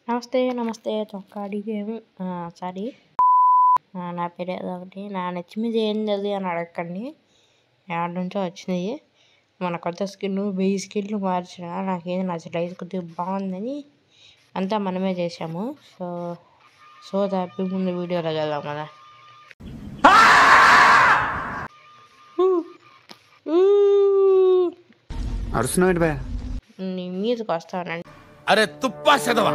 నమస్తే నమస్తే తొక్కాడి game sorry నా పేరు ఏదో ఒకటి నా నెచ్చి మీద ఏంది అని అడగండి. ఎక్కడి నుంచో వచ్చినాయి. మన కొత్త స్కిన్ 1000 స్కిన్లు మార్చిన నాకేది నచ్చలేదు. కొద్దిగా బాగుందని అంతా మనమే చేసాము. సో తప్పి ముందు వీడియోలోకి వెళ్దాం కదా. నీ మీదకి వస్తానండి. అరే తుప్పా చదవా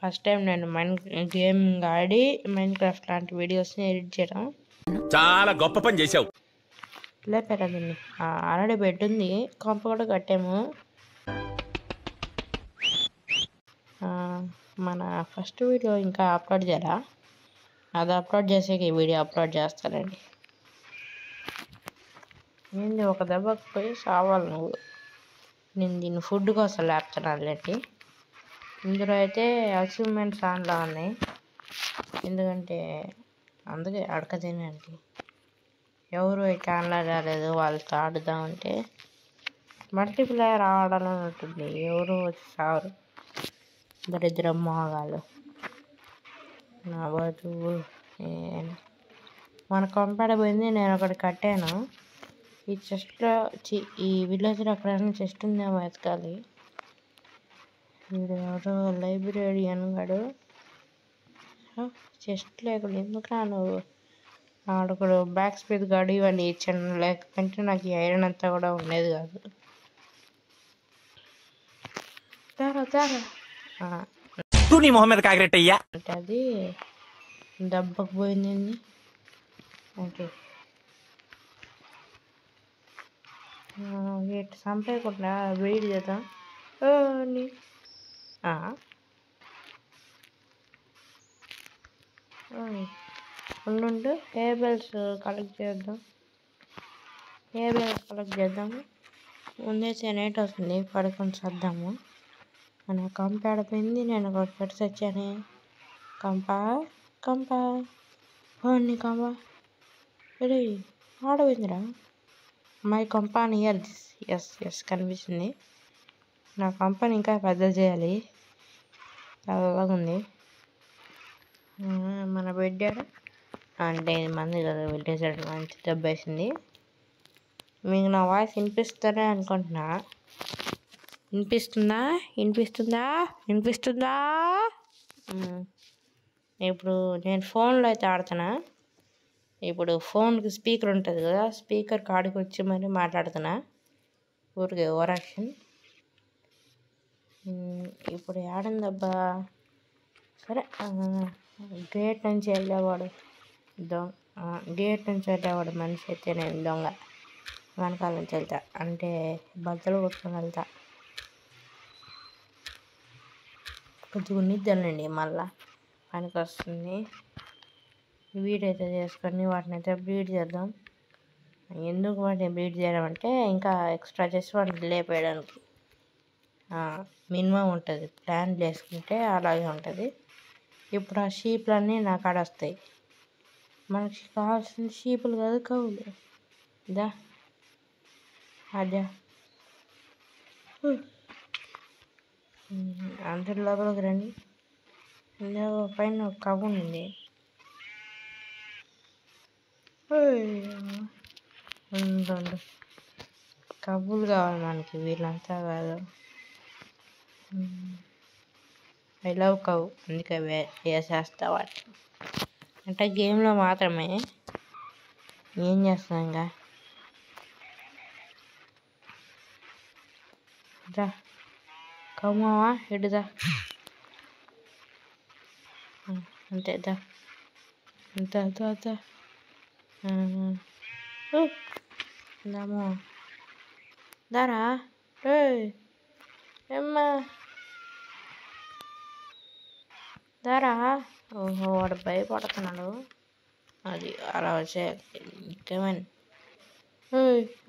ఫస్ట్ టైం నేను గేమింగ్ ఆడి మైన్క్రాఫ్ట్ లాంటి వీడియోస్ని ఎడిట్ చేయడం. చాలా గొప్ప పని చేసావు. లేపారా దీన్ని ఆల్రెడీ బెడ్ ఉంది, కొంప కూడా కట్టాము. మన ఫస్ట్ వీడియో ఇంకా అప్లోడ్ చేయాలా? అది అప్లోడ్ చేసాక ఈ వీడియో అప్లోడ్ చేస్తానండి. ఏంది ఒక దెబ్బకి పోయి సావాలి నువ్వు. నేను దీన్ని ఫుడ్ కోసం లేపుతున్నానులేండి. ఇందులో అయితే అచీవ్మెంట్స్ ఆన్లో ఉన్నాయి, ఎందుకంటే అందుకే అడక తినండి. ఎవరు అయితే ఆన్లో రాలేదు వాళ్ళతో ఆడుదామంటే మల్టీప్లేయర్ ఆడాలని ఉంటుంది. ఎవరు వచ్చి సావరు, దరిద్రం మోగాలు నా బతుకు. మన కంపాడపోయింది. నేను ఒకటి కట్టాను. ఈ చెస్ట్లో ఈ విలేజ్లో ఎక్కడైనా చెస్ట్ ఉందేమో వెతకాలి. వీడు ఎవరో లైబ్రేరియన్ గాడు. చెస్ట్ లేకుండా ఎందుకు నువ్వు ఆడకుడు బ్యాక్ స్పీడ్ గాడు ఇవన్నీ ఇచ్చాను. లేకపోతే నాకు ఈ ఐరన్ అంతా కూడా ఉండేది కాదు. అంటే అది దెబ్బకు పోయింది. ఓకే, వీటి చంపేయకుండా వెయిట్ చేద్దాం. ఉండు, హేబెల్స్ కలెక్ట్ చేద్దాము. ముందైతే నైట్ వస్తుంది, పడుకొని చద్దాము. మన కంప ఆడిపోయింది. నేను ఒకటి పెట్టి తెచ్చాను. కంప పోనీ కంప రెడీ ఆడపోయిందిరా. మై కంపెనీ ఇయర్ ఎస్ కనిపిస్తుంది. నా కంపెనీ ఇంకా పెద్ద చేయాలి, చాలా ఉంది. మన బెడ్ అంటే మంది కదా విలేజ్ మంచి దెబ్బేసింది. మీకు నా వాయిస్ వినిపిస్తానే అనుకుంటున్నా. వినిపిస్తుందా? ఇప్పుడు నేను ఫోన్లో అయితే ఆడుతున్నా. ఇప్పుడు ఫోన్కి స్పీకర్ ఉంటుంది కదా, స్పీకర్ కాడికి వచ్చి మరి మాట్లాడుతున్నా. ఊరికే ఓవరాక్షన్. ఇప్పుడు ఆడిందబ్బా. సరే, గేట్ నుంచి వెళ్ళేవాడు మనిషి అయితే నేను దొంగ వెనకాల నుంచి వెళ్తా, అంటే బద్దలు కొట్టుకొని వెళ్తా. కొంచెం ఉన్నిద్దానండి, మళ్ళా పనికి వస్తుంది. వీడైతే చేసుకొని వాటిని అయితే బ్రీడ్ చేద్దాం. ఎందుకు వాటిని బ్రీడ్ చేయడం అంటే ఇంకా ఎక్స్ట్రా చేసి వాటిని లేపేయడానికి మినిమం ఉంటుంది. ప్లాన్ చేసుకుంటే అలాగే ఉంటుంది. ఇప్పుడు ఆ షీప్లన్నీ నా కాడ వస్తాయి. మనకి కావాల్సిన షీపులు కాదు, కవులు. అదే అందరి లోపలికి రండి. పైన ఒక కవ్వు ఉంది. ఉండు, కవ్వులు కావాలి మనకి, వీళ్ళంతా కాదు. ఐ లవ్ కవ్, అందుకే వేసేస్తా వాటి. అంటే గేమ్లో మాత్రమే. ఏం చేస్తాం ఇంకా. కవ్వమా ఎడుదా అంతే అంత దామో దారా ఏమ్మా దారా. ఓహో, వాడు భయపడుతున్నాడు. అది అలా వచ్చే ఇంకేమైనా.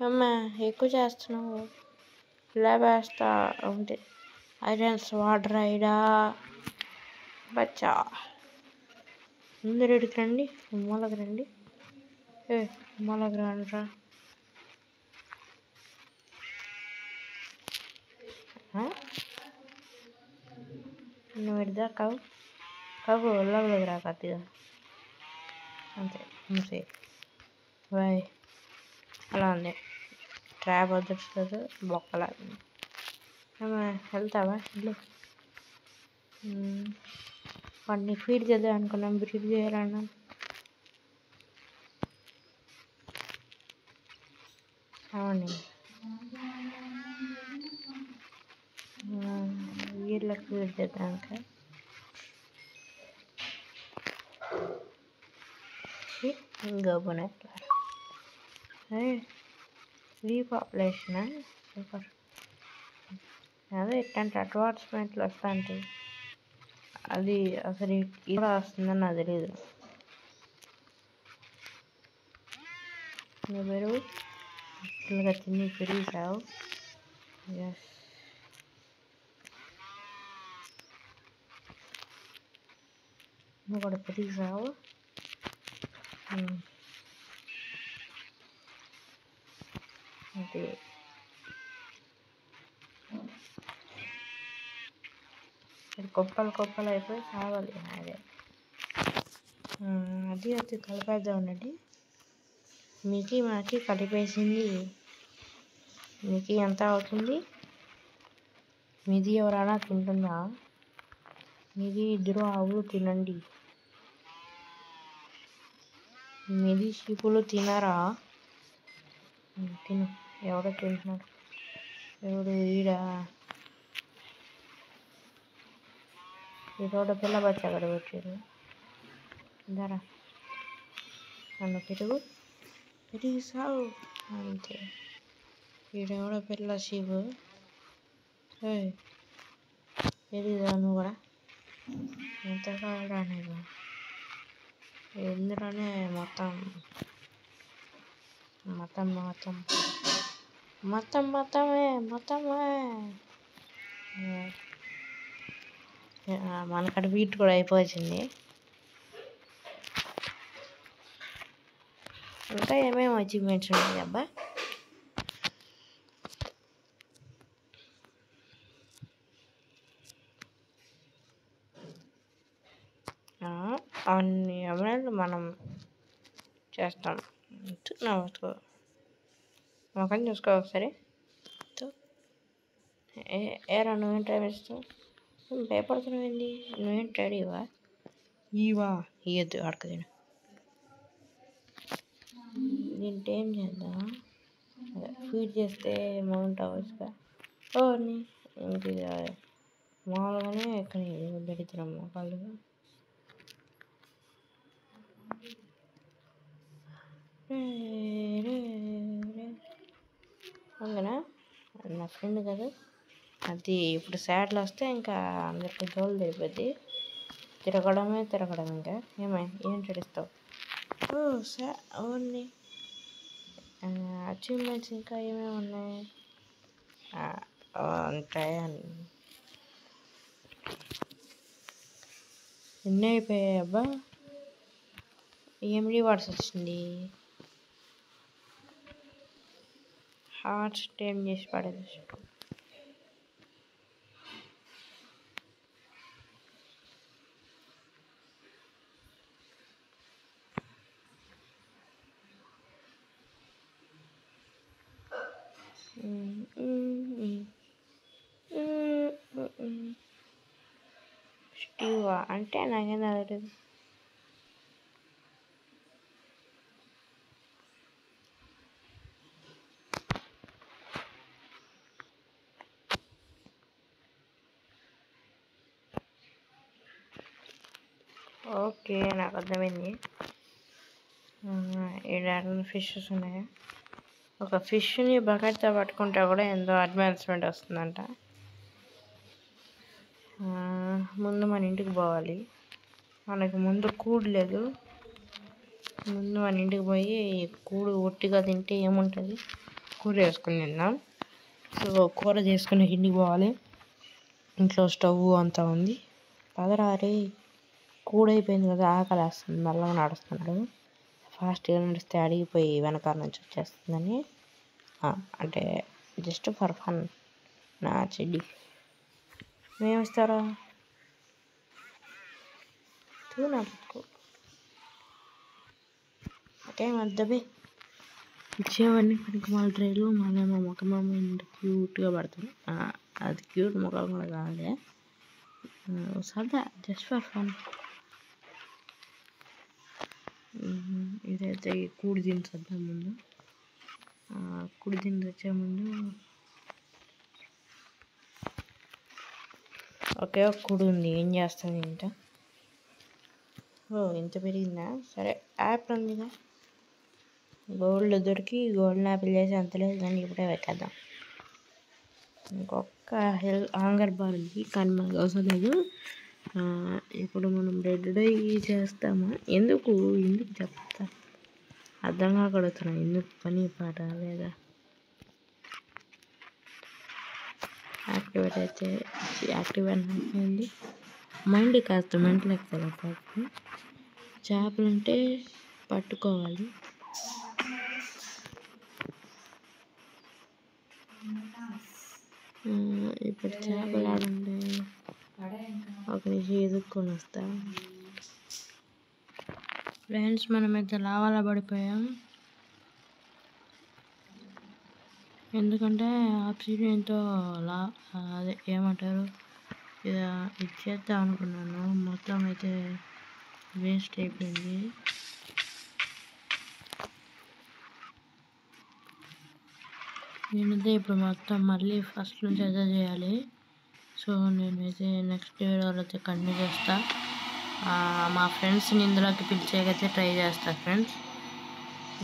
అమ్మా ఎక్కువ చేస్తున్నావు, లేవేస్తా ఉంటే. ఐరన్స్ వాటర్ రైడా బచ్చా. ముందు రెడ్డికి రండి, మూలకి రండి. ఏ మళ్ళా గ్రాండ్రా నువ్వు ఇద్దా కావు కావు ఒళ్ళగలేదు రా కత్తిగా అంతే అంతే బాయ్ అలా ఉంది ట్రాప్ వద్దట్లేదు బొక్కలా వెళ్తావా ఇల్లు వాడిని ఫీడ్ చేద్దాం అనుకున్నాం బ్రీడ్ చేయాలన్నా అవునండి వీళ్ళకి ఫీడ్ చేద్దాక గబ్బున రీపాపులేషనా సూపర్ అదే ఇట్లాంటి అడ్వాన్స్మెంట్లు వస్తా ఉంటాయి అది అసలు ఇలా వస్తుందని నాకు తెలియదు నువ్వు పెరుగు ఫుల్గా తిని పెరిగిసావు ఎస్ నువ్వు కూడా పెరిగిసావు అది కొప్పలు అయిపోయి కావాలి అదే అది వచ్చి కలిపేద్దాం ఉండండి మీకు మాకి కలిపేసింది మీకు ఎంత అవుతుంది మీది ఎవరైనా తింటుందా మీది ఇద్దరు ఆవులు తినండి మీది షీపులు తినరా తిను ఎవడో తింటున్నాడు ఎవడు ఈరోడ పిల్ల బచ్చా అక్కడ పెట్టారు ధరా నన్ను పెరుగు సావు అంతే ఈడెవడో పిల్ల షీపు పెరిగిదా నువ్వు కూడా ఎంత కావాలా నీకు ఎందులోనే మొత్తమే మనకడ వీట్ కూడా అయిపోయింది ఇంకా ఏమేమి అచీవ్మెంట్స్ ఉన్నాయి అబ్బా అన్ని అమలు మనం చేస్తాం నవ్వుతూ మొఖం చూసుకో ఒకసారి ఏరా నువ్వేం ట్రై చేస్తావు భయపడుతున్నావేంది నువ్వేం ట్రైడ్ ఇవా ఇవ్వద్దు అడకదిను దీంట్లో ఏం చేద్దాం ఫీడ్ చేస్తే మౌంట్ అవ్వచ్చుగా ఇంక మామూలుగానే ఇక్కడ దరిద్రం వాళ్ళు అవునా నా ఫ్రెండ్ కదా అది ఇప్పుడు సాడ్లు వస్తే ఇంకా అందరికి జోలు తెలిపోద్ది తిరగడం ఇంకా ఏం చెడిస్తావు ఓన్లీ అచీవ్మెంట్స్ ఇంకా ఏమేమి ఉన్నాయి ఉంటాయి ఎన్ని అయిపోయాయి అబ్బా ఏం రివార్డ్స్ వచ్చింది హార్ట్స్ టైం చేసి పడేది స్టీవా అంటే నాకేం తెలియదు ఓకే నాకు అర్థమైంది ఇక్కడ ఫిషెస్ ఉన్నాయా ఒక ఫిష్ని బకెట్తో పట్టుకుంటే కూడా ఎంతో అడ్వాన్స్మెంట్ వస్తుందంట ముందు మన ఇంటికి పోవాలి మనకి ముందు కూడు లేదు ముందు మన ఇంటికి పోయి కూడు ఒట్టిగా తింటే ఏముంటుంది కూర వేసుకుని తిందాం సో కూర చేసుకుని ఇంటికి పోవాలి ఇంట్లో స్టవ్ అంతా ఉంది పదరారే కూడైపోయింది కదా ఆకలి వేస్తుంది మెల్లగా నడుస్తున్నాడు ఫాస్ట్గా నడిస్తే అడిగిపోయి వెనకాల నుంచి వచ్చేస్తుందని, అంటే జస్ట్ ఫర్ ఫన్ నా చెడ్డి. మేమిస్తారా నాకు ఓకే మద్దబే ఇచ్చేవన్నీ పనికిమాల ట్రైలు మళ్ళీ మా ముఖమేమో ఇంత క్యూట్గా పడుతుంది. అది క్యూట్ ముఖం కూడా కావాలి, సరదా జస్ట్ ఫర్ ఫన్. ఇదైతే కూడి దించేద్దాం ముందు. కుడి దించే ముందు ఒకే ఒక కుడి ఉంది, ఏం చేస్తుంది ఇంత. ఇంత పెరిగిందా? సరే యాప్ ఉందిగా, గోల్డ్ దొరికి గోల్డ్ యాపిల్ చేసి అంత లేదు కానీ ఇప్పుడే పెట్టేద్దాం. ఇంకొక ఆంగర్ బార్ ఉంది కానీ మనకు అవసరం లేదు. ఇప్పుడు మనం రెడ్ డై చేస్తామా? ఎందుకు చెప్తా అర్థంగా కడుగుతున్నా, ఎందుకు పని పాట లేదా. యాక్టివేట్ అయితే యాక్టివేట్ అయిపోయింది. మైండ్ కాస్త మెంటల్ ఎక్కుతుంది పాపకి. చేపలు అంటే పట్టుకోవాలి. ఇప్పుడు చేపలు ఆడండి, ఒక నిమిషం ఎదుక్కొని వస్తా. ఫ్రెండ్స్ మనమైతే లావాలా పడిపోయాం, ఎందుకంటే ఆప్షన్తో అదే ఏమంటారు ఇది చేద్దాం అనుకున్నాను, మొత్తం అయితే వేస్ట్ అయిపోయింది. నేనైతే ఇప్పుడు మొత్తం మళ్ళీ ఫస్ట్ నుంచి అయితే చేయాలి. సో నేనైతే నెక్స్ట్ వీడియోలో అయితే కంటిన్యూ చేస్తా. మా ఫ్రెండ్స్ని ఇందులోకి పిలిచేకైతే ట్రై చేస్తా ఫ్రెండ్స్.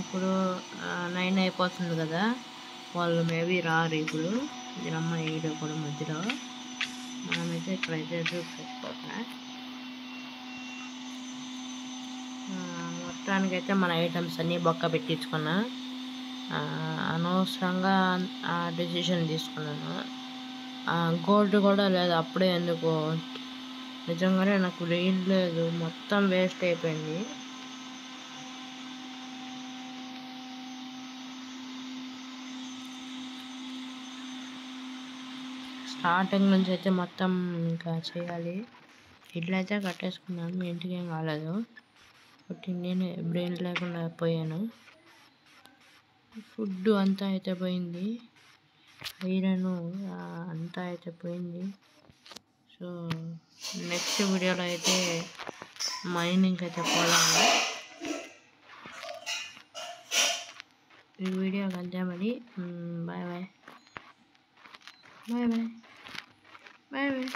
ఇప్పుడు 9 అయిపోతుంది కదా, వాళ్ళు మేబీ రారు ఇప్పుడు. దీనమ్మ వీడియో కూడా మధ్యలో మనమైతే ట్రై చేసి పెట్టుకోవట్లే. మొత్తానికైతే మన ఐటమ్స్ అన్నీ బొక్క పెట్టించుకున్నా. అనవసరంగా డెసిషన్ తీసుకున్నాను. గోల్డ్ కూడా లేదు అప్పుడే, ఎందుకు నిజంగానే నాకు బ్రెయిన్ లేదు, మొత్తం వేస్ట్ అయిపోయింది. స్టార్టింగ్ నుంచి అయితే మొత్తం ఇంకా చేయాలి. ఇట్లా అయితే కట్టేసుకున్నాను, మీ ఇంటికి ఏం కాలేదు. బట్ నేను బ్రెయిన్ లేకుండా పోయాను. ఫుడ్ అంతా అయితే పోయింది, ఐరన్ అంతా అయితే పోయింది. సో నెక్స్ట్ వీడియోలో అయితే మైనింగ్ అయితే పోదాము. ఈ వీడియో అంతే మరి. Bye bye bye bye bye bye.